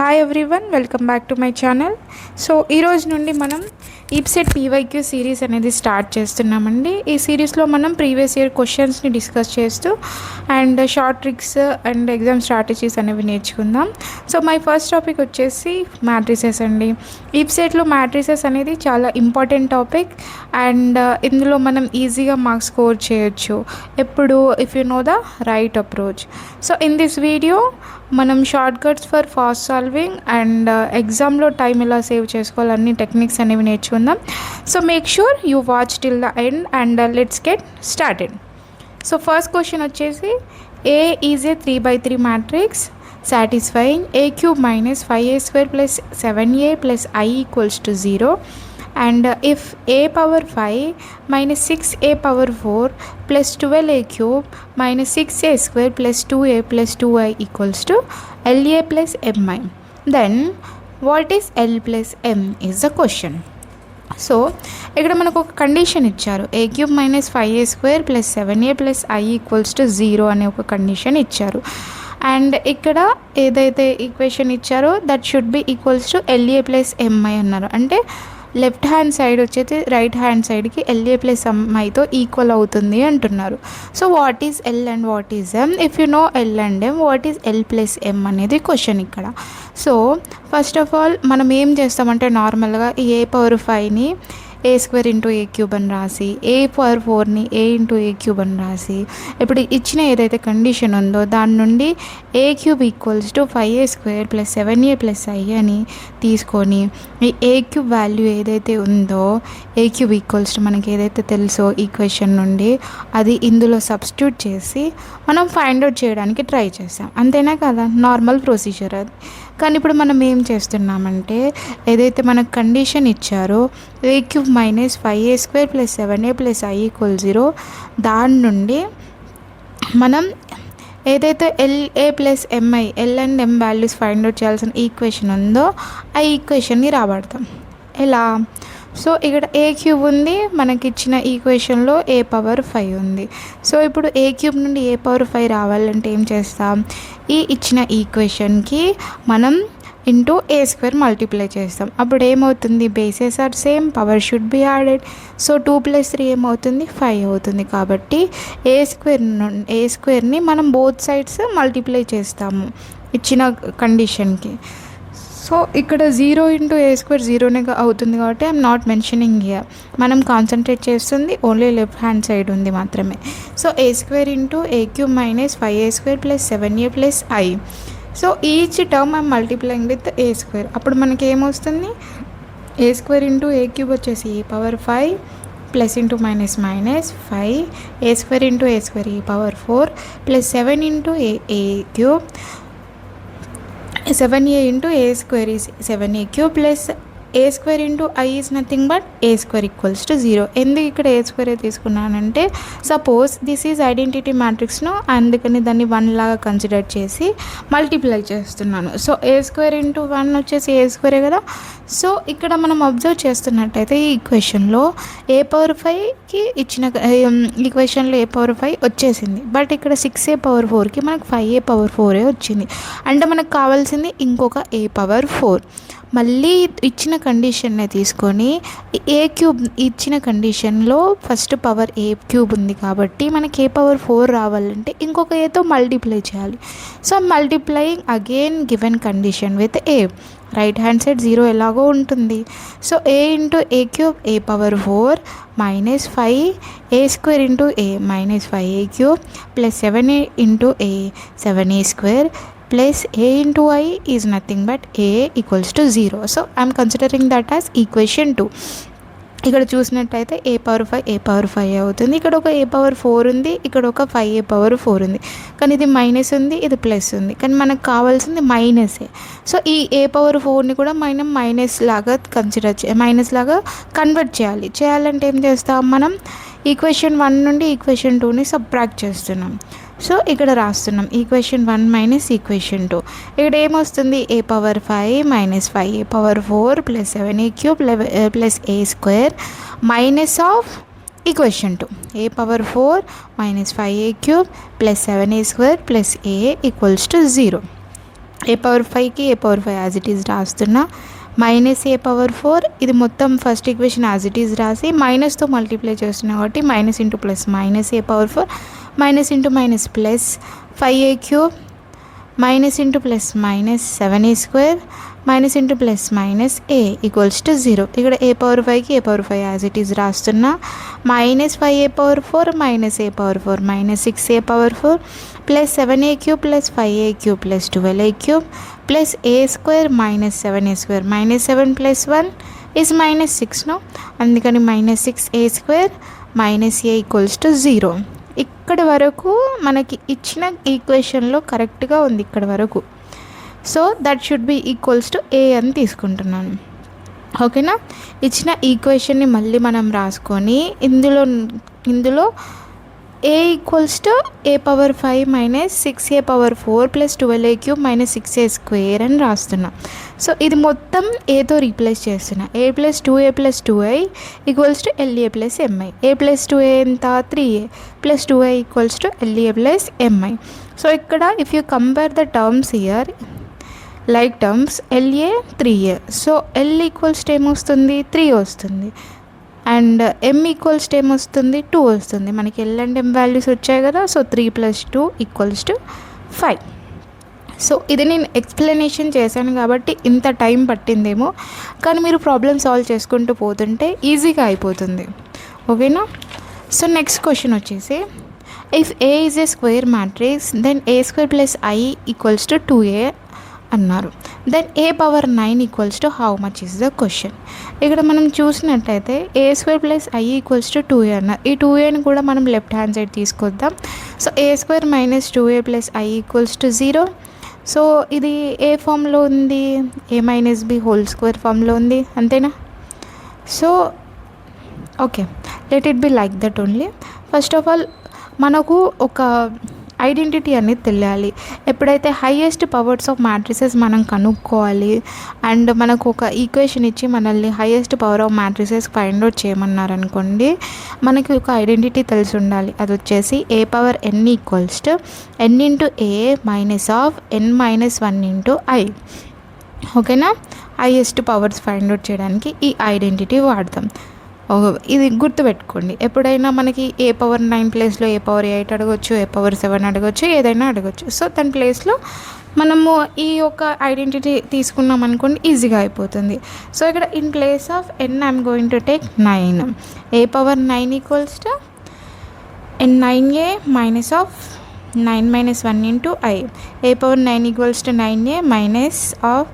Hi everyone, welcome back to my channel. So ఈరోజు నుండి మనం ఈప్సెట్ పీవైక్యూ సిరీస్ అనేది స్టార్ట్ చేస్తున్నామండి. ఈ సిరీస్లో మనం ప్రీవియస్ ఇయర్ క్వశ్చన్స్ని డిస్కస్ చేస్తూ and short tricks and exam strategies అనేవి నేర్చుకుందాం. సో మై ఫస్ట్ టాపిక్ వచ్చేసి మ్యాట్రిసెస్ అండి. ఈప్సెట్లో మ్యాట్రిసెస్ అనేది చాలా ఇంపార్టెంట్ టాపిక్ అండ్ ఇందులో మనం ఈజీగా మార్క్స్ స్కోర్ చేయొచ్చు ఎప్పుడు if you know the right approach. So in this video మనం short cuts for fast solving and ఎగ్జామ్లో టైం ఎలా సేవ్ చేసుకోవాలన్నీ టెక్నిక్స్ అనేవి నేర్చుకుందాం. So make sure you watch till the end and let's get started. So first question వచ్చేసి, A is A 3/3 matrix satisfying a cube minus 5a square plus 7a plus I equals to 0 and if a power 5 minus 6a power 4 plus 12a cube minus 6a square plus 2a plus 2i equals to LA plus MI, then what is L plus M is the question. So ఇక్కడ మనకు ఒక condition ఇచ్చారు, A cube minus 5a square plus 7a plus I equals to 0 అనే ఒక condition ఇచ్చారు. And ఇక్కడ ఏదైతే equation ఇచ్చారో that should be equals to LA plus MI అన్నారు. అంటే లెఫ్ట్ హ్యాండ్ సైడ్ వచ్చేసి రైట్ హ్యాండ్ సైడ్కి LA ప్లస్ MIతో ఈక్వల్ అవుతుంది అంటున్నారు. So what is L and what is M? If you know L and M, what is L plus M అనేది question ఇక్కడ. So first of all మనం ఏం చేస్తామంటే నార్మల్గా ఈ a పవర్ 5ని ఏ స్క్వేర్ ఇంటూ ఏ క్యూబ్ అని రాసి, ఏ power 4ని A into A cube అని రాసి, ఇప్పుడు ఇచ్చిన ఏదైతే కండిషన్ ఉందో దాని నుండి A cube equals to 5a square plus 7a plus I అని తీసుకొని ఈ ఏ క్యూబ్ వాల్యూ ఏదైతే ఉందో ఏ క్యూబ్ ఈక్వల్స్ టు మనకి ఏదైతే తెలుసో ఈక్వేషన్ నుండి అది ఇందులో సబ్స్టిట్యూట్ చేసి మనం ఫైండ్ అవుట్ చేయడానికి ట్రై చేస్తాం. అంతేనా కదా, నార్మల్ ప్రొసీజర్ అది. కానీ ఇప్పుడు మనం ఏం చేస్తున్నామంటే ఏదైతే మనకు కండిషన్ ఇచ్చారో A cube minus 5a square plus 7a plus I equal 0 దాని నుండి మనం ఏదైతే LA plus MI L and M values find out చేయాల్సిన ఈక్వేషన్ ఉందో ఆ ఈక్వేషన్ని రాబడతాం. ఎలా? సో ఇక్కడ ఏ క్యూబ్ ఉంది, మనకి ఇచ్చిన ఈక్వేషన్లో ఏ పవర్ 5 ఉంది. సో ఇప్పుడు ఏ క్యూబ్ నుండి ఏ పవర్ 5 రావాలంటే ఏం చేస్తాం, ఈ ఇచ్చిన ఈక్వేషన్కి మనం ఇంటూ ఏ స్క్వేర్ మల్టిప్లై చేస్తాం. అప్పుడు ఏమవుతుంది, bases are same, power should be added. So 2 + 3 ఏమవుతుంది, 5 అవుతుంది. కాబట్టి ఏ స్క్వేర్ని మనం బోత్ సైడ్స్ మల్టిప్లై చేస్తాము ఇచ్చిన కండిషన్కి. సో ఇక్కడ 0 ఇంటూ ఏ స్క్వేర్ 0నే అవుతుంది కాబట్టి ఐఎమ్ నాట్ మెన్షనింగ్ హియర్. మనం కాన్సన్ట్రేట్ చేస్తుంది ఓన్లీ లెఫ్ట్ హ్యాండ్ సైడ్ ఉంది మాత్రమే. So A square into A cube minus 5a square plus 7a plus I. So each term I'm multiplying with A square. అప్పుడు మనకి ఏమొస్తుంది, A square into A cube వచ్చేసి A power 5 plus into minus minus 5 A square into A square A power 4 plus 7 into A cube 7a into A square is 7a cube plus A square into I is nothing but A square equals to 0. ఎందుకు ఇక్కడ A square తీసుకున్నానంటే suppose this is identity మ్యాట్రిక్స్ను, అందుకని దాన్ని 1 లాగా consider చేసి multiply చేస్తున్నాను. So A square into 1 వచ్చేసి ఏ స్క్వేరే కదా. సో ఇక్కడ మనం అబ్జర్వ్ చేస్తున్నట్టయితే ఈ ఈక్వేషన్లో ఏ పవర్ 5కి ఇచ్చిన ఈక్వేషన్లో ఏ పవర్ 5 వచ్చేసింది, బట్ ఇక్కడ 6a పవర్ 4కి మనకు 5a పవర్ 4 వచ్చింది. అంటే మనకు కావాల్సింది ఇంకొక ఏ పవర్ 4. మళ్ళీ ఇచ్చిన కండిషన్నే తీసుకొని ఏ క్యూబ్ ఇచ్చిన కండిషన్లో ఫస్ట్ పవర్ ఏ క్యూబ్ ఉంది కాబట్టి మనకి ఏ పవర్ 4 రావాలంటే ఇంకొక ఏతో మల్టిప్లై చేయాలి. So multiplying again given condition with a, right hand side 0 ఎలాగో ఉంటుంది. So A into A cube A power 4 minus 5 A square into A minus 5a cube plus 7a into A 7a square plus A into I is nothing but A equals to 0. So I'm considering that as equation 2. ఇక్కడ చూసినట్టయితే ఏ power 5 అవుతుంది. ఇక్కడ ఒక ఏ power 4 ఉంది, ఇక్కడ ఒక 5a power 4 ఉంది. కానీ ఇది మైనస్ ఉంది, ఇది ప్లస్ ఉంది, కానీ మనకు కావాల్సింది మైనసే. సో ఈ ఏ పవర్ 4ని కూడా మనం మైనస్ లాగా మైనస్ లాగా కన్వర్ట్ చేయాలంటే ఏం చేస్తాం, మనం ఈక్వేషన్ 1 నుండి ఈక్వేషన్ 2ని సబ్ట్రాక్ట్ చేస్తున్నాం. సో ఇక్కడ రాస్తున్నాం ఈక్వేషన్ 1 మైనస్ ఈక్వేషన్ 2. ఇక్కడ ఏమొస్తుంది, A power 5 minus 5a power 4 plus 7a cube plus A square minus of equation 2 A power 4 minus 5a cube plus 7a square plus A equals to 0. A power 5కి A power 5 as it is రాస్తున్నా, minus A power 4, ఇది మొత్తం first equation as it is రాసి మైనస్తో multiply చేస్తున్నా కాబట్టి minus into plus minus A power 4 minus into minus plus 5a cube minus into plus minus 7a square minus into plus minus A equals to 0. ఇక్కడ A power 5కి A power 5 as it is రాస్తున్నా, minus 5a power 4 minus A power 4 minus 6a power 4 plus 7a cube plus 5a cube plus 12a cube plus A square minus 7a square minus 7 plus 1 is minus 6 అందుకని minus 6a square minus A equals to 0. ఇక్కడ వరకు మనకి ఇచ్చిన ఈక్వేషన్లో కరెక్ట్గా ఉంది ఇక్కడ వరకు. So that should be equals to A అని తీసుకుంటున్నాను. ఓకేనా, ఇచ్చిన ఈక్వేషన్ని మళ్ళీ మనం రాసుకొని ఇందులో A equals to A power 5 minus 6a power 4 plus 12a cube minus 6a square అని రాస్తున్నా. సో ఇది మొత్తం ఏతో రీప్లేస్ చేస్తున్నా. A plus 2a plus 2i equals to LA plus MI. A plus 2a ఎంత 3a plus 2i equals to LA plus MI. So ఇక్కడ if you compare the terms here like terms L 3a, so L equals to ఏమొస్తుంది 3 వస్తుంది and M equals to ఏమొస్తుంది 2 వస్తుంది. మనకి L and M values వచ్చాయి కదా. So 3 + 2 equals to 5. So ఇది నేను ఎక్స్ప్లెనేషన్ చేశాను కాబట్టి ఇంత టైం పట్టిందేమో, కానీ మీరు ప్రాబ్లమ్ సాల్వ్ చేసుకుంటూ పోతుంటే ఈజీగా అయిపోతుంది. ఓకేనా. సో నెక్స్ట్ క్వశ్చన్ వచ్చేసి, if A is A square matrix then A square plus I equals to 2a అన్నారు. Then A power 9 equals to how much is the question. ఇక్కడ మనం చూసినట్టయితే A square plus I equals to 2a అన్నారు. ఈ 2aని కూడా మనం left hand side తీసుకొద్దాం. So A square minus 2a plus I equals to 0. So ఇది ఏ ఫామ్లో ఉంది, A minus B whole square ఫామ్లో ఉంది, అంతేనా. So okay, let it be like that only. First of all మనకు ఒక ఐడెంటిటీ అనేది తెలియాలి. ఎప్పుడైతే హైయెస్ట్ పవర్స్ ఆఫ్ మ్యాట్రిసెస్ మనం కనుక్కోవాలి అండ్ మనకు ఒక ఈక్వేషన్ ఇచ్చి మనల్ని highest power of matrices find out చేయమన్నారనుకోండి, మనకి ఒక ఐడెంటిటీ తెలిసి ఉండాలి. అది వచ్చేసి A power n equals to n into A minus of n minus 1 into I. ఓకేనా, హైయెస్ట్ పవర్స్ ఫైండ్ అవుట్ చేయడానికి ఈ ఐడెంటిటీ వాడతాం. ఇది గుర్తుపెట్టుకోండి. ఎప్పుడైనా మనకి ఏ పవర్ 9 ప్లేస్లో ఏ పవర్ 8 అడగచ్చు, ఏ పవర్ 7 అడగచ్చు, ఏదైనా అడగచ్చు. సో దాని ప్లేస్లో మనము ఈ యొక్క ఐడెంటిటీ తీసుకున్నాం అనుకోండి, ఈజీగా అయిపోతుంది. సో ఇక్కడ in place of n I'm going to take 9. A power 9 equals to n9a minus of 9 minus 1 into I. A power 9 equals to 9a minus of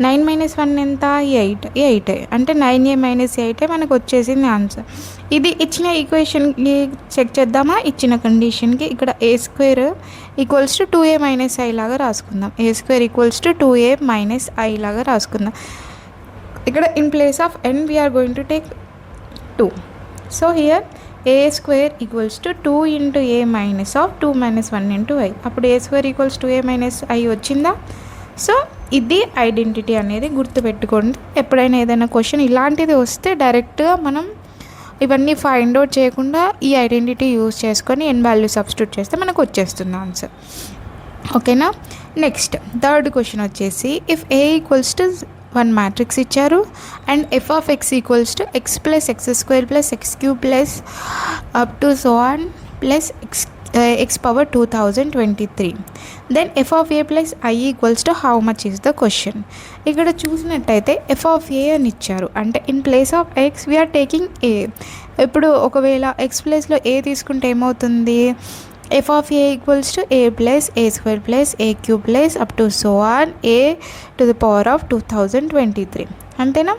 9 minus 1 ఎంత 8 అంటే 9a మైనస్ 8 మనకు వచ్చేసింది ఆన్సర్. ఇది ఇచ్చిన ఈక్వేషన్కి చెక్ చేద్దామా. ఇచ్చిన కండిషన్కి ఇక్కడ A square equals to 2a minus I లాగా రాసుకుందాం. A square equals to 2a minus I లాగా రాసుకుందాం. ఇక్కడ in place of n we are going to take 2. So here A square equals to 2 into A minus of 2 minus 1 into I. అప్పుడు A square equals to A minus I వచ్చిందా. సో ఇది identity అనేది గుర్తుపెట్టుకోండి. ఎప్పుడైనా ఏదైనా క్వశ్చన్ ఇలాంటిది వస్తే డైరెక్ట్గా మనం ఇవన్నీ ఫైండ్ అవుట్ చేయకుండా ఈ ఐడెంటిటీ యూజ్ చేసుకొని n వాల్యూ సబ్స్టిట్యూట్ చేస్తే మనకు వచ్చేస్తుంది ఆన్సర్. ఓకేనా. నెక్స్ట్ థర్డ్ క్వశ్చన్ వచ్చేసి, if A equals to 1 matrix ఇచ్చారు and F of X equals to X plus X square plus X cube plus up to so on plus X power 2023. Then F of A plus I equals to how much is the question. ఇక్కడ చూసినట్టయితే F of A అని ఇచ్చారు అంటే in place of X we're taking A. ఇప్పుడు ఒకవేళ X ప్లేస్లో A తీసుకుంటే ఏమవుతుంది, F of A equals to A plus A square plus A cube plus up to so on A to the power of 2023, అంతేనా.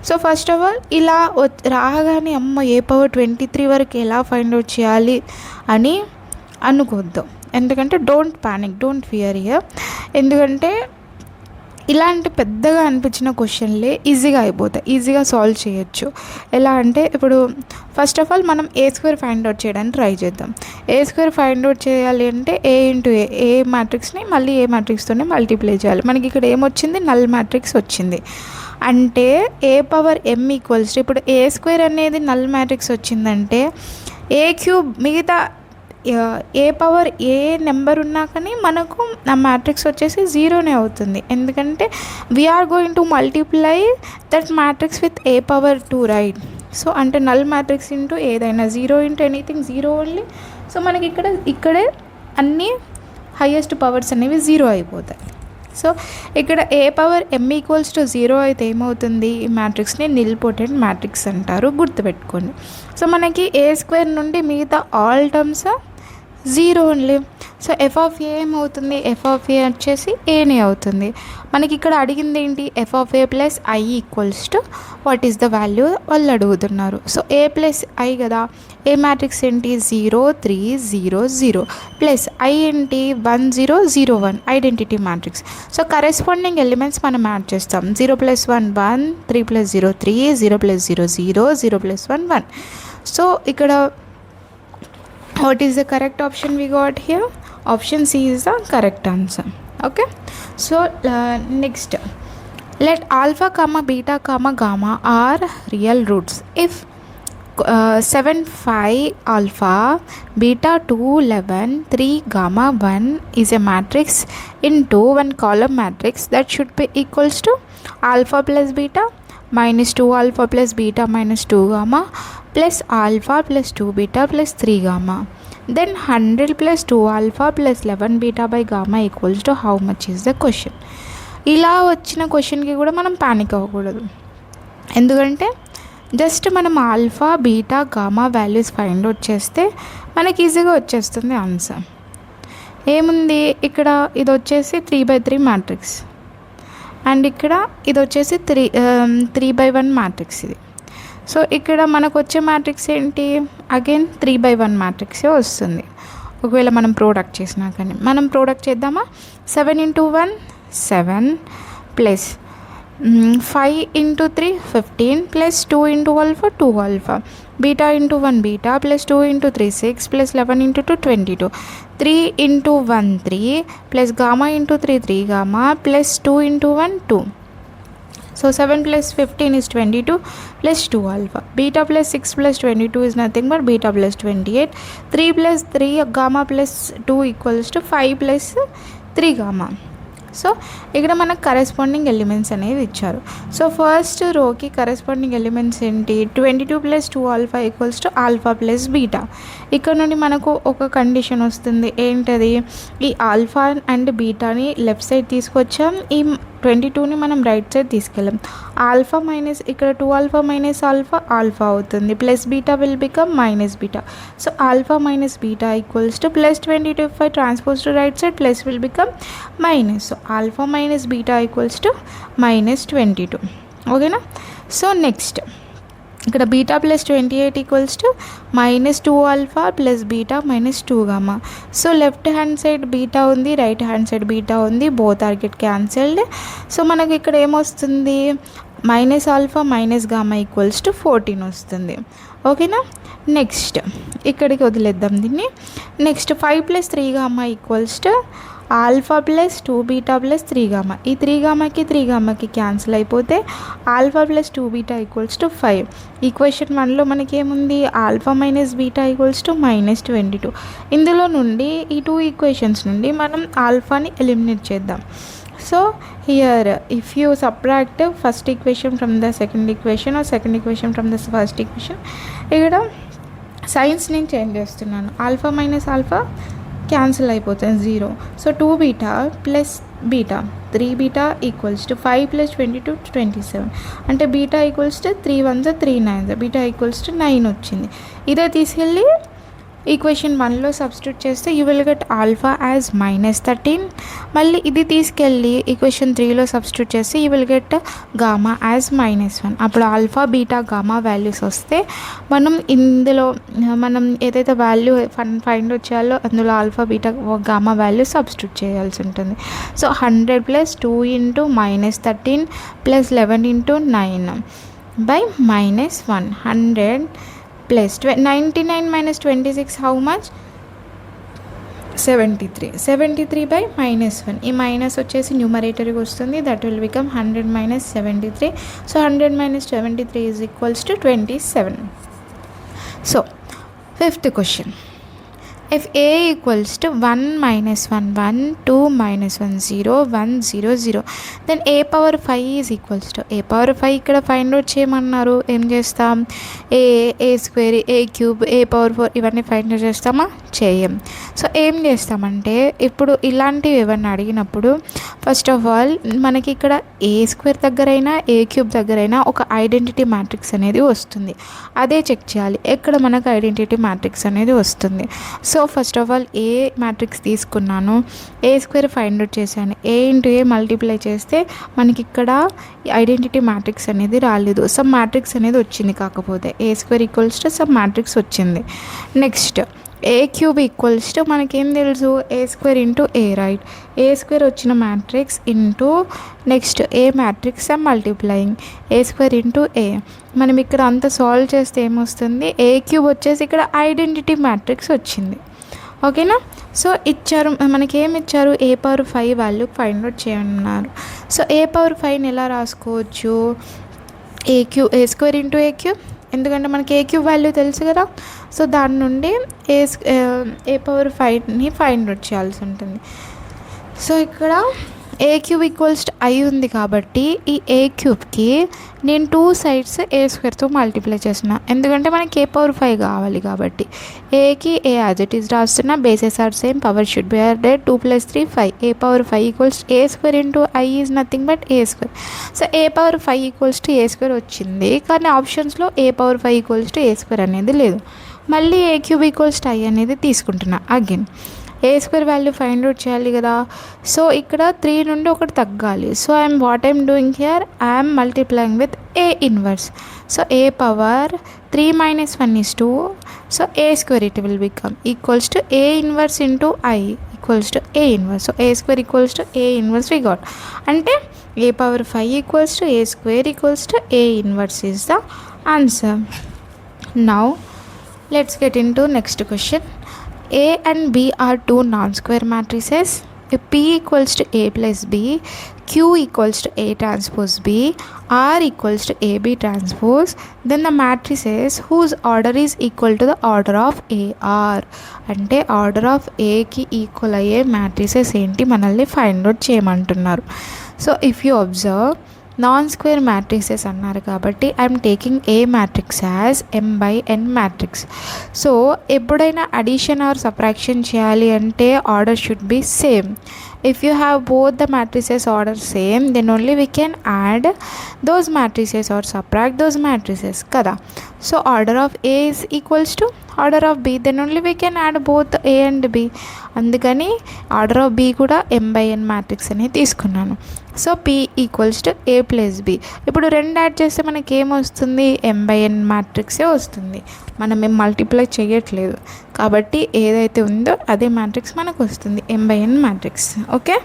So first of all ఇలా రాగానే అమ్మ ఏ power 23 వరకు ఎలా ఫైండ్ అవుట్ చేయాలి అని అనుకోవద్దు. ఎందుకంటే don't panic, don't fear here. ఎందుకంటే ఇలాంటి పెద్దగా అనిపించిన క్వశ్చన్లే ఈజీగా అయిపోతాయి, ఈజీగా సాల్వ్ చేయొచ్చు. ఎలా అంటే ఇప్పుడు ఫస్ట్ ఆఫ్ ఆల్ మనం ఏ స్క్వేర్ ఫైండ్ అవుట్ చేయడానికి ట్రై చేద్దాం. ఏ స్క్వేర్ ఫైండ్ అవుట్ చేయాలి అంటే ఏ ఇంటూ ఏ మ్యాట్రిక్స్ని మళ్ళీ ఏ మ్యాట్రిక్స్తోనే మల్టిప్లై చేయాలి. మనకి ఇక్కడ ఏమొచ్చింది, నల్ మ్యాట్రిక్స్ వచ్చింది. అంటే A power m equals to ఇప్పుడు ఏ స్క్వేర్ అనేది నల్ మ్యాట్రిక్స్ వచ్చిందంటే ఏ క్యూబ్ మిగతా ఏ పవర్ ఏ నెంబర్ ఉన్నా కానీ మనకు ఆ మ్యాట్రిక్స్ వచ్చేసి జీరోనే అవుతుంది, ఎందుకంటే we are going to multiply that matrix with A power 2 right. So అంటే నల్ మ్యాట్రిక్స్ ఇంటూ ఏదైనా, zero into anything zero only. So మనకి ఇక్కడే అన్నీ హైయెస్ట్ పవర్స్ అనేవి జీరో అయిపోతాయి. సో ఇక్కడ A power m equals to zero అయితే ఏమవుతుంది, ఈ మ్యాట్రిక్స్ని నిల్పోటెంట్ మ్యాట్రిక్స్ అంటారు, గుర్తుపెట్టుకోండి. సో మనకి ఏ స్క్వేర్ నుండి మిగతా all terms zero only. So F of A ఏమవుతుంది, ఎఫ్ ఆఫ్ ఏ వచ్చేసి ఏనే అవుతుంది. మనకి ఇక్కడ అడిగింది ఏంటి, F of A plus I equals to what is the value వాళ్ళు అడుగుతున్నారు. సో ఏ ప్లస్ ఐ కదా, ఏ మ్యాట్రిక్స్ ఏంటి 0 3 0 0 ప్లస్ ఐ ఏంటి 1 0 0 1 identity matrix. So corresponding elements మనం యాడ్ చేస్తాం. 0 + 1 1, 3 + 0 3, 0 + 0 0, 0 + 1 1. సో ఇక్కడ what is the correct option we got here? Option C is the correct answer. Okay, so next, let alpha comma beta comma gamma are real roots if 7 5 alpha beta 2 11 3 gamma 1 is a matrix into one column matrix that should be equals to alpha plus beta minus 2 alpha plus beta minus 2 gamma plus alpha plus 2 beta plus 3 gamma. Then 100 plus 2 alpha plus 11 beta by gamma equals to how much is the question. ఇలా వచ్చిన క్వశ్చన్కి కూడా మనం panic అవ్వకూడదు, ఎందుకంటే just మనం alpha beta gamma values find out చేస్తే మనకి ఈజీగా వచ్చేస్తుంది ఆన్సర్. ఏముంది ఇక్కడ, ఇది వచ్చేసి 3/3 మ్యాట్రిక్స్ అండ్ ఇక్కడ ఇది వచ్చేసి 3/1 మ్యాట్రిక్స్ ఇది. సో ఇక్కడ మనకు వచ్చే మ్యాట్రిక్స్ ఏంటి, అగైన్ 3/1 మ్యాట్రిక్సే వస్తుంది ఒకవేళ మనం ప్రోడక్ట్ చేసినా కానీ. మనం ప్రోడక్ట్ చేద్దామా, 7 × 1 7 plus 5 × 3 15 plus 2 × alpha 2 alpha, beta × 1 beta plus 2 × 3 6 plus 11 × 2 22, 3 × 1 3 plus gamma × 3 3 gamma plus 2 × 1 2. So 7 plus 15 is 22 plus 2 alpha. Beta plus 6 plus 22 is nothing but beta plus 28. 3 plus 3 gamma plus 2 equals to 5 plus 3 gamma. So ఇక్కడ మనకు corresponding elements అనేది ఇచ్చారు. So first రోకి corresponding elements ఏంటి, 22 + 2 alpha equals to alpha plus beta. ఇక్కడ నుండి మనకు ఒక condition వస్తుంది, ఏంటది, ఈ ఆల్ఫా అండ్ బీటాని లెఫ్ట్ సైడ్ తీసుకొచ్చాం, ఈ 22ని మనం రైట్ సైడ్ తీసుకెళ్ళాం. ఆల్ఫా మైనస్ ఇక్కడ 2 ఆల్ఫా మైనస్ ఆల్ఫా ఆల్ఫా అవుతుంది, plus beta will become minus beta. So alpha minus beta equals to plus 22 if I transpose to right side, plus will become minus. So alpha minus beta equals to minus 22. ఓకేనా. So next ఇక్కడ beta plus 28 equals to minus 2 alpha plus beta minus 2 gamma. So left hand side beta ఉంది, right hand side beta ఉంది, both are get cancelled. So మనకి ఇక్కడ ఏమొస్తుంది, minus alpha minus gamma equals to 14 వస్తుంది. ఓకేనా. Next ఇక్కడికి వదిలేద్దాం దీన్ని. Next 5 + 3 gamma equals to alpha plus 2 beta plus 3 gamma. ఈ 3 గామాకి క్యాన్సిల్ అయిపోతే alpha plus 2 beta equals to 5. Equation 1లో మనకి ఏముంది, alpha minus beta equals to minus 22. ఇందులో నుండి ఈ 2 ఈక్వేషన్స్ నుండి మనం ఆల్ఫాని ఎలిమినేట్ చేద్దాం. So here if you subtract first equation from the second equation or second equation from the first equation, ఇక్కడ సైన్స్ నేను చేంజ్ చేస్తున్నాను. ఆల్ఫా మైనస్ ఆల్ఫా క్యాన్సిల్ అయిపోతుంది 0. So 2 beta plus beta 3 beta equals to 5 + 22 27. అంటే beta equals to 3 1 3 9, beta equals to 9 వచ్చింది. ఇదే తీసుకెళ్ళి equation 1లో substitute చేస్తే you will get alpha as minus 13. మళ్ళీ ఇది తీసుకెళ్ళి ఈక్వేషన్ 3లో సబ్స్టిట్యూట్ చేస్తే you will get gamma as -1. అప్పుడు ఆల్ఫా బీటా గామా వాల్యూస్ వస్తే మనం ఇందులో మనం ఏదైతే వాల్యూ ఫైండ్ వచ్చేయాలో అందులో alpha beta gamma value substitute చేయాల్సి ఉంటుంది. So 100 + 2 × -13 + 11 × 9 by -1. 100 plus 99 - 26 how much, 73. 73 by -1. ఈ మైనస్ వచ్చేసి న్యూమరేటర్కి వస్తుంది, that will become 100 - 73. So 100 - 73 is equals to 27. So 5th question, if A equals to 1 minus 1 1 2 minus 1 0 1 0 0 then A power 5 is equals to A power 5 ఇక్కడ find out చేయమన్నారు. ఏం చేస్తాం? ఏ square, ఏ cube, ఏ power 4 ఇవన్నీ find out చేస్తామా? చేయం. So ఏం చేస్తామంటే ఇప్పుడు ఇలాంటివి ఏమన్నా అడిగినప్పుడు ఫస్ట్ ఆఫ్ ఆల్ మనకి ఇక్కడ ఏ స్క్వేర్ దగ్గరైనా ఏ క్యూబ్ దగ్గరైనా ఒక ఐడెంటిటీ మ్యాట్రిక్స్ అనేది వస్తుంది. అదే చెక్ చేయాలి ఎక్కడ మనకు ఐడెంటిటీ మ్యాట్రిక్స్ అనేది వస్తుంది. So first of all A matrix తీసుకున్నాను, ఏ స్క్వేర్ ఫైండ్ అవుట్ చేశాను, ఏ ఇంటూ ఏ మల్టిప్లై చేస్తే మనకి ఇక్కడ ఐడెంటిటీ మ్యాట్రిక్స్ అనేది రాలేదు, సమ్ మ్యాట్రిక్స్ అనేది వచ్చింది. కాకపోతే A square equals to some matrix వచ్చింది. Next A cube equals to మనకేం తెలుసు? A square into A, right? A square వచ్చిన matrix into next A matrix multiplying A square into A. మనం ఇక్కడ అంతా సాల్వ్ చేస్తే ఏమొస్తుంది? ఏ క్యూబ్ వచ్చేసి ఇక్కడ ఐడెంటిటీ మ్యాట్రిక్స్ వచ్చింది. ఓకేనా? సో ఇచ్చారు, మనకి ఏమి ఇచ్చారు? ఏ పవర్ 5 వాల్యూ ఫైండ్ అవుట్ చేయమన్నారు. సో ఏ పవర్ 5ని ఎలా రాసుకోవచ్చు? ఏ స్క్వేర్ ఇంటూ ఏ క్యూబ్, ఎందుకంటే మనకి ఏ క్యూబ్ వాల్యూ తెలుసు కదా. సో దాని నుండి ఏ పవర్ 5ని ఫైండ్ అవుట్ చేయాల్సి ఉంటుంది. సో ఇక్కడ ఏ క్యూబ్ ఈక్వల్స్ టు ఐ ఉంది కాబట్టి ఈ ఏ క్యూబ్కి నేను 2 సైడ్స్ ఏ స్క్వేర్తో మల్టిప్లై చేస్తున్నా, ఎందుకంటే మనకి ఏ పవర్ 5 కావాలి కాబట్టి. ఏకి ఏ యాజ్ ఇట్ ఈస్ రాస్తున్నా, bases are same, power should be added, 2 + 3 5. A power 5 equals A square into I is nothing but A square. So A power 5 equals to A square వచ్చింది, కానీ ఆప్షన్స్లో A power 5 equals to A square అనేది లేదు. మళ్ళీ A cube equals to I అనేది తీసుకుంటున్నా. Again A square value find out చేయాలి కదా. సో ఇక్కడ 3 నుండి ఒకటి తగ్గాలి. So what I'm doing here, I'm multiplying with A inverse. So A power 3 - 1 is 2. So A square it will become equals to A inverse into I equals to A inverse. So A square equals to A inverse we got. అంటే A power 5 equals to A square equals to A inverse is the answer. Now let's get into next question. A and B are two non-square matrices. If P equals to A plus B, Q equals to A transpose B, R equals to AB transpose, then the matrices whose order is equal to the order of AR. అంటే order of ఏకి equal అయ్యే matrices ఏంటి మనల్ని find out చేయమంటున్నారు. So if you observe, non square matrixes అన్నారు కాబట్టి I'm taking a matrix as m/n matrix. So ఎప్పుడైనా addition are subtraction చేయాలి అంటే order should be same. If you have both the matrices order same, then only we can add those matrices or subtract those matrices kada. So order of A is equals to order of B, then only we can add both A and B. అందుకని order of B కూడా m/n matrix అనేది తీసుకున్నాను. So P equals to A plus B. ఇప్పుడు 2 add చేస్తే మనకి ఏమొస్తుంది? m/n మ్యాట్రిక్సే వస్తుంది. మనం ఏం మల్టిప్లై చేయట్లేదు కాబట్టి ఏదైతే ఉందో అదే మ్యాట్రిక్స్ మనకు వస్తుంది, m/n మ్యాట్రిక్స్. ఓకే,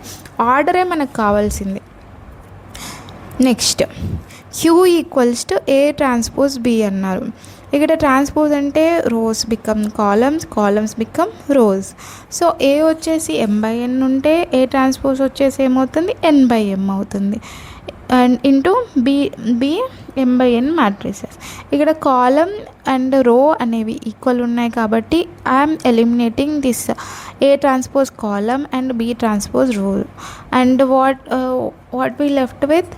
ఆర్డరే మనకు కావాల్సింది. Next Q equals to A transpose B అన్నారు. ఇక్కడ ట్రాన్స్పోజ్ అంటే rows become columns, columns become rows. So A వచ్చేసి m/n ఉంటే ఏ ట్రాన్స్పోజ్ వచ్చేసి ఏమవుతుంది? n/m అవుతుంది. And into B m/n matrices. ఇక్కడ కాలమ్ అండ్ రో అనేవి ఈక్వల్ ఉన్నాయి కాబట్టి I'm eliminating this A transpose column and B transpose row. And what we left with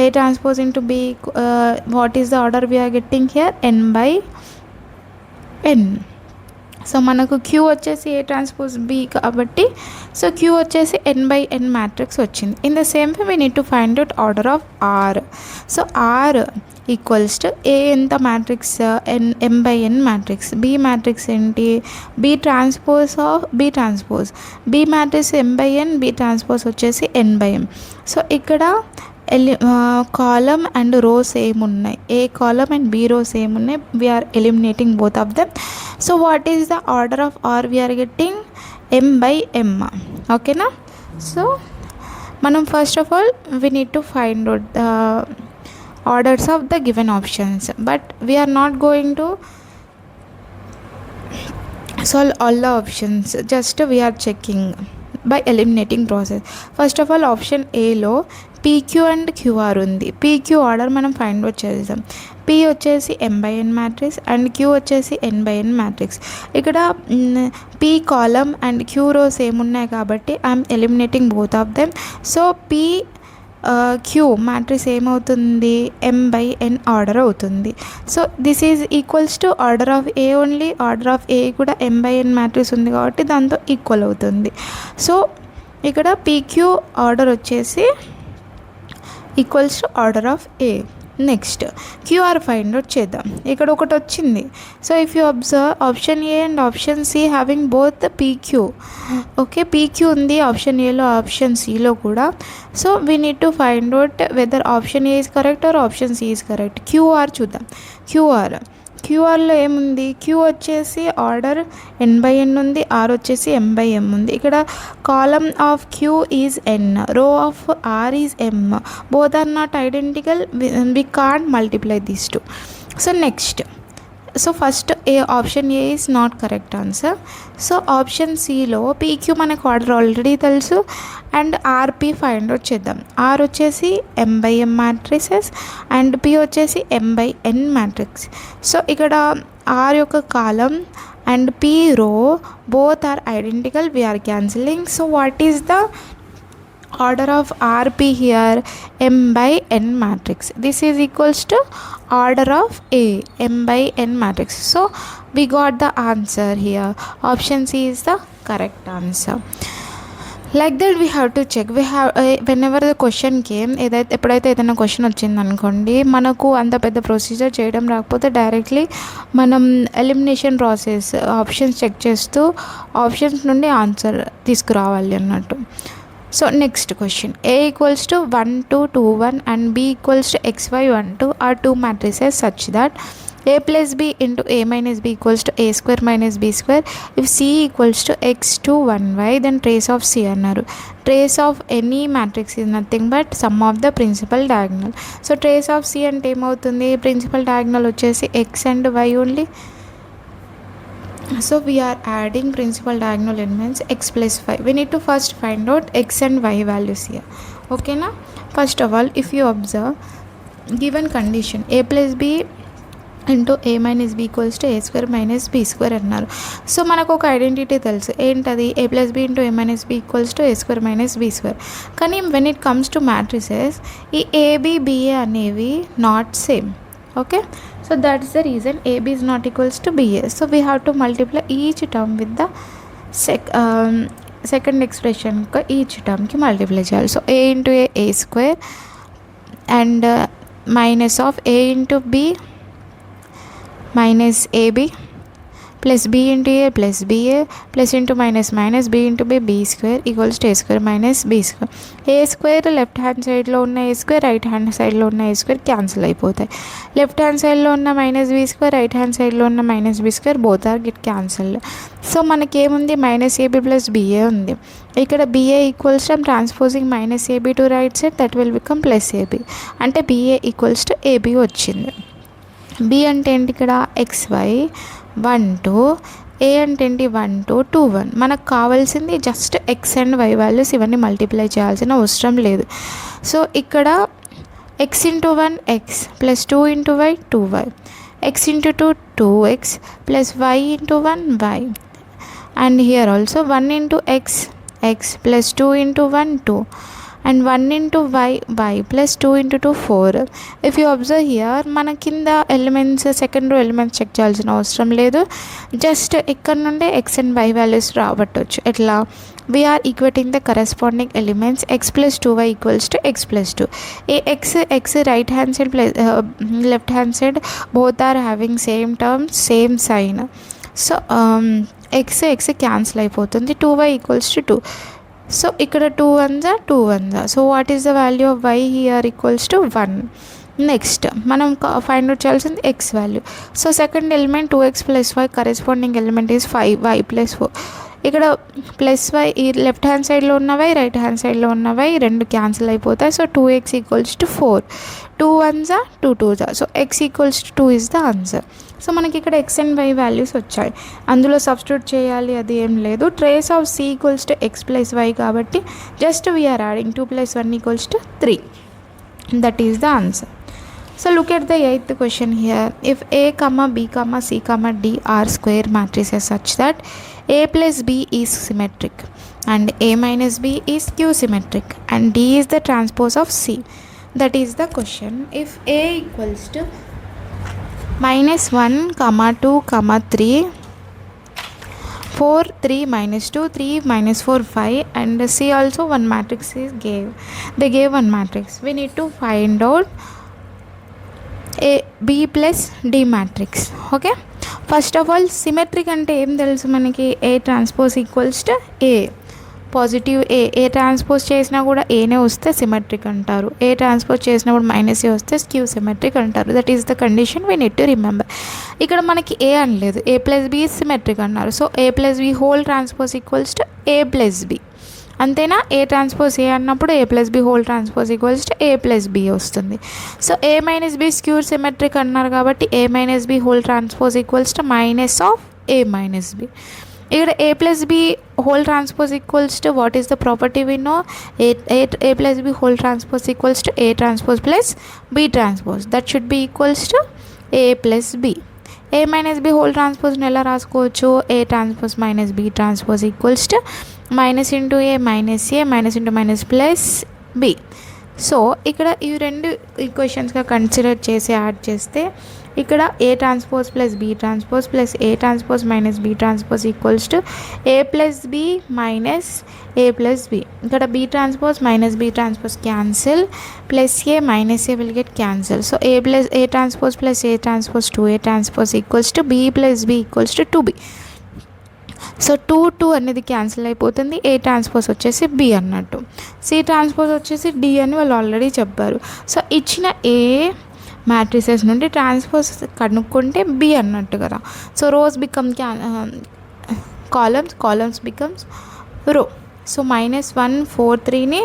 A transpose into B, what is the order we are getting here? n/n. So మనకు Q వచ్చేసి A transpose B కాబట్టి so Q వచ్చేసి n/n matrix వచ్చింది. In the same way we need to find out order of R. So R equals to A ఎంత matrix? m/n matrix. B matrix ఏంటి? B transpose of B transpose. B matrix m/n, B transpose వచ్చేసి n/m. So ఇక్కడ column and row same ఉన్నాయి, A column and B row same ఉన్నాయి. We're eliminating both of them. So what is the order of R? We're getting m/m. ఓకేనా? So మనం first of all we need to find out the orders of the given options, but we are not going to solve all the options, just we are checking by eliminating process. First of all, option A లో PQ and QR ఉంది. PQ order మనం find out చేద్దాం. P వచ్చేసి m/n matrix and Q వచ్చేసి n/n matrix. ఇక్కడ P column and Q rows ఏమున్నాయి కాబట్టి I'm eliminating both of them. So P Q matrix ఏమవుతుంది, m/n ఆర్డర్ అవుతుంది. So this is equals to order of A only. Order of A కూడా m/n matrix ఉంది కాబట్టి దాంతో equal అవుతుంది. So ఇక్కడ పీక్యూ ఆర్డర్ వచ్చేసి equals to order of A. Next QR find out చేద్దాం. ఇక్కడ ఒకటి వచ్చింది. So if you observe option A and option C having both PQ. Okay, PQ ఉంది ఆప్షన్ ఏలో ఆప్షన్ సిలో కూడా. So we need to find out whether option A is correct or option C is correct. QR చూద్దాం. క్యూఆర్లో ఏముంది, queue వచ్చేసి order n/n ఉంది, are వచ్చేసి m/m ఉంది. ఇక్కడ column of Q is n, row of R is m. Both are not identical, we can't multiply these two. So next, so first A option A is not correct answer. So option సిలో PQ మనకు order already తెలుసు and RP find out చేద్దాం. R వచ్చేసి m/m matrices and P వచ్చేసి m/n matrix. So ఇక్కడ R యొక్క column and P row both are identical, we're cancelling. So what is the order of RP here, m/n matrix. This is equals to order of A, m/n matrix. So we got the answer here. Option C is the correct answer. Like that we have to check. We have whenever the question came, ఎప్పుడైతే ఏదైనా question వచ్చింది అనుకోండి, మనకు అంత పెద్ద procedure చేయడం రాకపోతే directly మనం ఎలిమినేషన్ ప్రాసెస్ ఆప్షన్స్ చెక్ చేస్తూ ఆప్షన్స్ నుండి ఆన్సర్ తీసుకురావాలి అన్నట్టు. So next question, A equals to 1 2 2 1 and B equals to xy 1 2 are two matrices such that A plus B into A minus B equals to A square minus B square. If C equals to x 2 1y, then trace of C annaru. Trace of any matrix is nothing but sum of the principal diagonal. So trace of C ante em avutundi, principal diagonal vachesi x and y only. So we are adding principal diagonal elements x plus y. We need to first find out x and y values here. Okay na? First of all, if you observe given condition A plus B into A minus B equals to A square minus B square అన్నారు. So మనకు ఒక identity తెలుసు, ఏంటది, A plus B into A minus B equals to A square minus B square. కానీ when it comes to matrices, ఈ AB BA అనేవి not same. Okay, so that's the reason AB is not equals to BA. So we have to multiply each term with the second expression ka each term ki multiply cheyali. So A into A square and minus of A into B minus AB plus B into A plus BA plus into minus minus B into B square equals to A square minus B square. A square left hand side lo unna A square, right hand side lo unna A square cancel అయిపోతాయి. left hand side లో ఉన్న minus B square, right hand side లో ఉన్న minus B square both are get cancelled. So మనకి ఏముంది, minus AB plus BA ఉంది. ఇక్కడ BA equals to transposing minus AB to right side, that will become plus AB. అంటే BA equals to AB వచ్చింది. B అంటే ఏంటి, ఇక్కడ xy 1 2, ఏ అంటే ఏంటి 1 2 2 1. మనకు కావాల్సింది just X and Y values, ఇవన్నీ మల్టిప్లై చేయాల్సిన అవసరం లేదు. సో ఇక్కడ X into 1 X plus 2 into Y 2y, X into 2 2x plus Y into 1 Y, and here also 1 into X X plus 2 into 1 2 and 1 into y plus 2 into 2 4. If you observe here, మన కింద elements second row elements check చేయాల్సిన అవసరం లేదు, just ఇక్కడ నుండే X and Y values రాబట్టవచ్చు. ఎట్లా, we're equating the corresponding elements X plus 2y equals to X plus 2. ఏ X right hand side plus left hand side both are having same terms, same sign. So X cancel అయిపోతుంది, 2y equals to 2. So ఇక్కడ 2 1s 2 1s. So what is the value of Y here equals to 1. Next మనం find out చేయాల్సింది X value. So second element 2x plus Y, corresponding element is 5y plus 4. ఇక్కడ plus Y ఈ left hand సైడ్లో ఉన్నవై right hand సైడ్లో ఉన్నవై రెండు cancel అయిపోతాయి. So 2x equals to 4, 2 1s 2 2s. So x equals to 2 is the answer. So మనకి ఇక్కడ x అండ్ y వాల్యూస్ వచ్చాయి, అందులో సబ్స్టిట్యూట్ చేయాలి అది ఏం లేదు. Trace of c equals to x ప్లస్ y కాబట్టి just we're adding 2 + 1 equals to 3. That is the answer. So look at the 8th question here. If a comma b comma c comma d are square matrices such that a plus b is symmetric and a minus b is q symmetric and d is the transpose of c, that is the question. If a equals to -1 comma 2 comma 3 4 3 minus 2 3 minus 4 5 and c also one matrix is they gave one matrix, we need to find out A B plus D matrix. Okay, first of all symmetric అంటే ఏం తెలుసు మనకి, A transpose equals to A, positive A transpose చేసినా కూడా ఏనే వస్తే symmetric అంటారు, A transpose చేసినప్పుడు మైనస్ ఏ వస్తే క్యూ సిమెట్రిక్ అంటారు. That is the condition we need to remember. ఇక్కడ మనకి ఏ అనలేదు, ఏ ప్లస్ బి సిమెట్రిక్ అన్నారు. So A plus B whole transpose equals to A plus B, అంతేనా. A transpose A అన్నప్పుడు A plus B whole transpose equals to A plus B వస్తుంది. So A minus B skew symmetric అన్నారు కాబట్టి A minus B whole transpose equals to minus of A minus B. ఇక్కడ A plus B whole transpose equals to what is the property we know, A plus B whole transpose equals to A transpose plus B transpose, that should be equals to A plus B. A minus B whole ట్రాన్స్పోజ్ని ఎలా రాసుకోవచ్చు, A transpose minus B transpose equals to minus into A minus A minus into minus plus B. So ఇక్కడ ఈ రెండు ఈక్వేషన్స్గా consider చేసి add చేస్తే ఇక్కడ ఏ transpose plus B transpose plus A transpose minus B transpose equals to A plus B minus A plus B. ఇక్కడ B transpose minus B transpose cancel, plus A minus A will get cancel. So A transpose plus A transpose 2a transpose equals to B plus B equals to 2b. So 2 అనేది cancel అయిపోతుంది, A transpose వచ్చేసి B అన్నట్టు, C transpose వచ్చేసి D అని వాళ్ళు already చెప్పారు. సో ఇచ్చిన ఏ మ్యాట్రిసెస్ నుండి ట్రాన్స్పోజ్ కనుక్కుంటే బి అన్నట్టు కదా. So rows become columns becomes row. So -1 4 3ని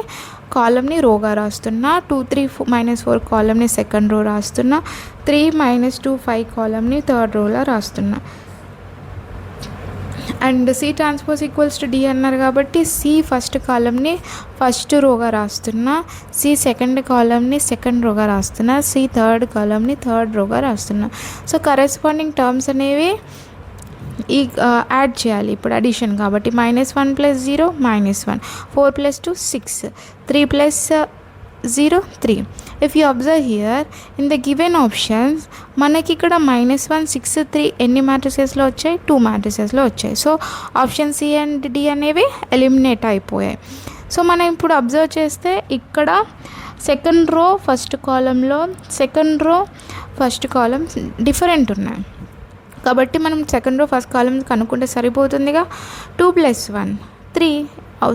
కాలమ్ని రోగా రాస్తున్నా, 2 3 -4 కాలమ్ని సెకండ్ రో రాస్తున్నా, 3 -2 5 కాలమ్ని థర్డ్ రోలో రాస్తున్నా. And C transpose equals to D అన్నారు కాబట్టి సి ఫస్ట్ కాలమ్ని ఫస్ట్ రోగా రాస్తున్నా, సి సెకండ్ కాలమ్ని సెకండ్ రోగా రాస్తున్నా, సి థర్డ్ కాలమ్ని థర్డ్ రోగా రాస్తున్నా. సో కరెస్పాండింగ్ టర్మ్స్ అనేవి ఈ యాడ్ చేయాలి ఇప్పుడు అడిషన్ కాబట్టి. -1 + 0 -1, 4 + 2 6, 3 + 0 3. If you observe here in the given options మనకి ఇక్కడ -1 6 3 ఎన్ని మ్యాట్రిసెస్లో వచ్చాయి, 2 మ్యాట్రిసెస్లో వచ్చాయి. So option C and D అనేవి ఎలిమినేట్ అయిపోయాయి. సో మనం ఇప్పుడు అబ్జర్వ్ చేస్తే ఇక్కడ సెకండ్ రో ఫస్ట్ కాలంలో సెకండ్ రో ఫస్ట్ కాలం డిఫరెంట్ ఉన్నాయి కాబట్టి మనం సెకండ్ రో ఫస్ట్ కాలం కనుక్కుంటే సరిపోతుందిగా. 2 + 1 3.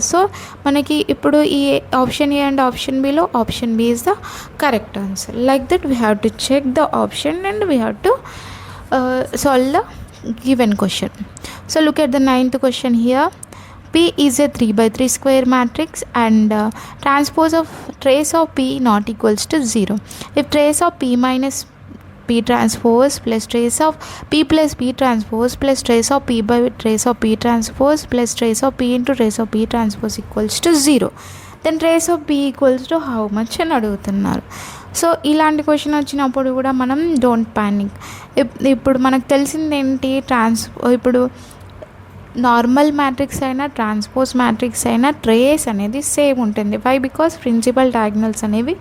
సో మనకి ఇప్పుడు ఈ ఆప్షన్ ఏ అండ్ ఆప్షన్ బిలో option B is the correct answer. Like that we have to check the option and we have to solve the given question. So look at the 9th question here. P is a 3/3 square matrix and transpose of trace of P not equals to 0. If trace of P minus P transpose plus trace of P plus P transpose plus trace of P by trace of P transpose plus trace of P into trace of P transpose equals to 0, then trace of P equals to how much అని అడుగుతున్నారు. So ఇలాంటి question వచ్చినప్పుడు కూడా మనం don't panic. ఇప్పుడు మనకు తెలిసింది ఏంటి, ఇప్పుడు నార్మల్ మ్యాట్రిక్స్ అయినా ట్రాన్స్పోజ్ మ్యాట్రిక్స్ అయినా ట్రేస్ అనేది సేమ్ ఉంటుంది. వై? బికాస్ ప్రిన్సిపల్ డయాగ్నల్స్ అనేవి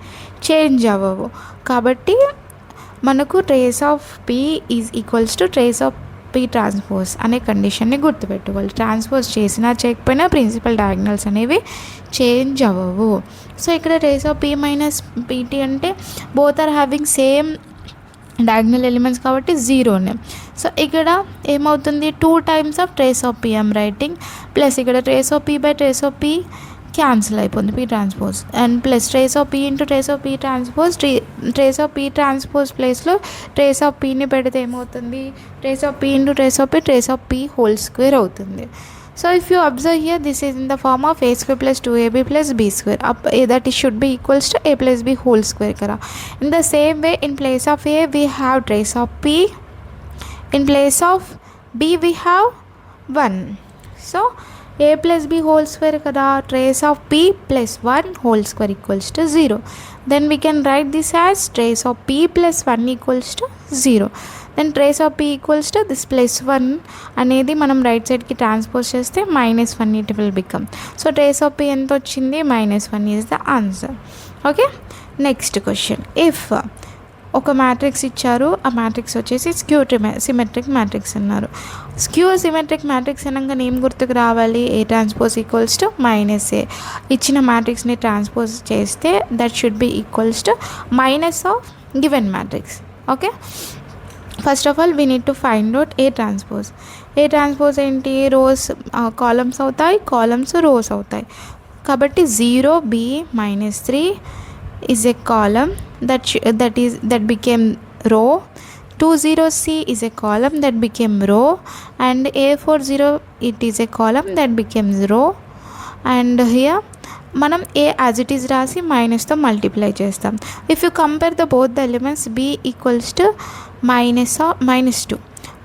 చేంజ్ అవ్వవు కాబట్టి మనకు trace of P is equals to trace of P transpose అనే కండిషన్ని గుర్తుపెట్టుకోవాలి. ట్రాన్స్పోజ్ చేసినా చేయకపోయినా ప్రిన్సిపల్ డయాగ్నల్స్ అనేవి చేంజ్ అవ్వవు. సో ఇక్కడ trace of P minus PT అంటే both are having same diagonal elements కాబట్టి 0నే. సో ఇక్కడ ఏమవుతుంది, 2 times of trace of P I'm writing plus ఇక్కడ trace of P by trace of P cancel అయిపోతుంది P transpose and plus trace of P into trace of P transpose. Trace of P transpose ప్లేస్లో trace of పీని పెడితే ఏమవుతుంది, trace of P into trace of P whole square అవుతుంది. So if you observe here, this is in the form of a square plus 2ab plus b square. That it should be equals to a plus b whole square kara. In the same way, in place of a we have trace of p, in place of b we have 1. So a plus b whole square kada, trace of p plus 1 whole square equals to 0. Then we can write this as trace of p plus 1 equals to 0. Then trace of p equals to this plus 1 అనేది మనం right సైడ్కి transpose చేస్తే -1 it will become. So trace of p ఎంత వచ్చింది, -1 is the answer. Okay, next question. If ఒక matrix ఇచ్చారు, ఆ matrix వచ్చేసి స్క్యూ సిమెట్రిక్ మ్యాట్రిక్స్ అన్నారు. స్క్యూ సిమెట్రిక్ మ్యాట్రిక్స్ అనగానే ఏం గుర్తుకు రావాలి, ఏ ట్రాన్స్పోజ్ ఈక్వల్స్ టు -a. ఇచ్చిన మ్యాట్రిక్స్ని ట్రాన్స్పోజ్ చేస్తే that should be equals to minus of given matrix. Okay, first of all we need to find out A transpose. A transpose ఏంటి, rows columns అవుతాయి, columns rows అవుతాయి. కాబట్టి 0b - 3 is a column that became row. 20c is a column that became row, and a40 it is a column that becomes row. And here మనం ఏ as it is రాసి మైనస్తో multiply చేస్తాం. If you compare the both the elements, b equals to -2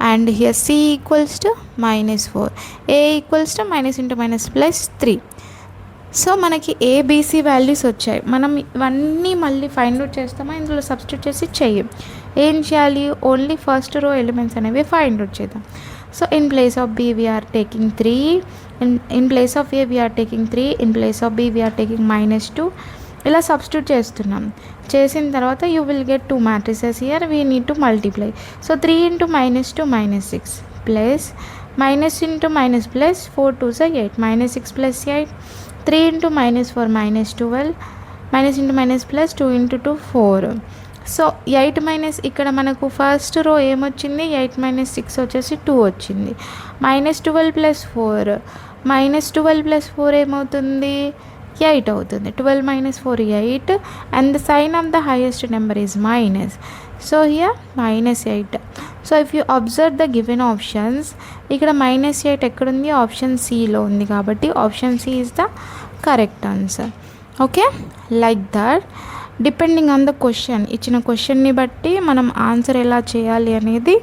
and here c equals to -4, a equals to -+3. So మనకి ABC values వచ్చాయి. మనం ఇవన్నీ మళ్ళీ find out చేస్తామా, ఇందులో సబ్స్టిట్యూట్ చేసి చెయ్యం. ఏం చేయాలి, ఓన్లీ ఫస్ట్ రో ఎలిమెంట్స్ అనేవి ఫైండ్ అవుట్ చేద్దాం. So in place of b we are taking 3, in place of a we are taking 3, in place of b we are taking -2. ఇలా substitute చేస్తున్నాం. చేసిన తర్వాత you will get 2 matrices here, we need to multiply. So 3 × -2 -6 plus -+, 4 2s 8, -6 + 8, 3 × -4 -12, -+2 × 2 4. So 8 ఇక్కడ మనకు first row ఏమొచ్చింది, 8 - 6 వచ్చేసి 2 వచ్చింది. -12 + 4, -12 + 4 ఏమవుతుంది, 8 అవుతుంది. 12 - 4 8, and the sign of the highest number is minus. So here -8. So if you observe the given options, ఇక్కడ -8 ఎక్కడుంది, option సిలో ఉంది. కాబట్టి option C is the correct answer. Okay, like that depending on the question, ఇచ్చిన క్వశ్చన్ని బట్టి మనం answer ఎలా చేయాలి అనేది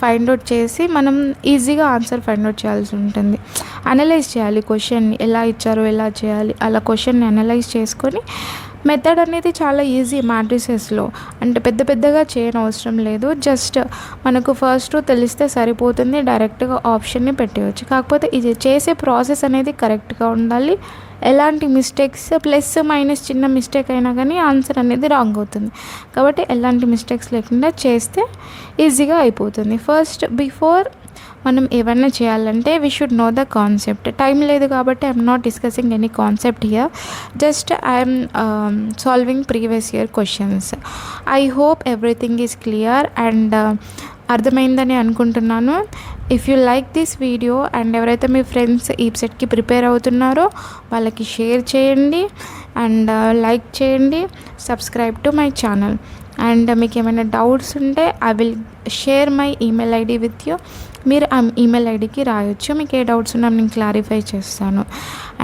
ఫైండ్ అవుట్ చేసి మనం ఈజీగా ఆన్సర్ ఫైండ్ అవుట్ చేయాల్సి ఉంటుంది. అనలైజ్ చేయాలి క్వశ్చన్ని, ఎలా ఇచ్చారో ఎలా చేయాలి, అలా క్వశ్చన్ని అనలైజ్ చేసుకొని మెథడ్ అనేది చాలా ఈజీ మ్యాట్రిసెస్లో. అంటే పెద్దగా చేయని అవసరం లేదు, జస్ట్ మనకు ఫస్ట్ తెలిస్తే సరిపోతుంది, డైరెక్ట్గా ఆప్షన్ని పెట్టేయచ్చు. కాకపోతే ఇది చేసే ప్రాసెస్ అనేది కరెక్ట్గా ఉండాలి. ఎలాంటి మిస్టేక్స్, ప్లస్ మైనస్ చిన్న మిస్టేక్ అయినా కానీ ఆన్సర్ అనేది రాంగ్ అవుతుంది. కాబట్టి ఎలాంటి మిస్టేక్స్ లేకుండా చేస్తే ఈజీగా అయిపోతుంది. ఫస్ట్ బిఫోర్ మనం ఏమన్నా చేయాలంటే we should know the concept. Time లేదు కాబట్టి I'm not discussing any concept here, just I'm solving previous year questions. I hope everything is clear and అర్థమైందని అనుకుంటున్నాను. If you like this video and ఎవరైతే మీ friends ఈ సెట్కి prepare అవుతున్నారో వాళ్ళకి share చేయండి అండ్ లైక్ చేయండి, subscribe to my channel. And మీకు ఏమైనా డౌట్స్ ఉంటే I will share my email ID with you. మీరు ఆ ఈమెయిల్ ఐడికి రాయొచ్చు, మీకు ఏ డౌట్స్ ఉన్నా నేను క్లారిఫై చేస్తాను.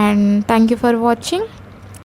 And thank you for watching.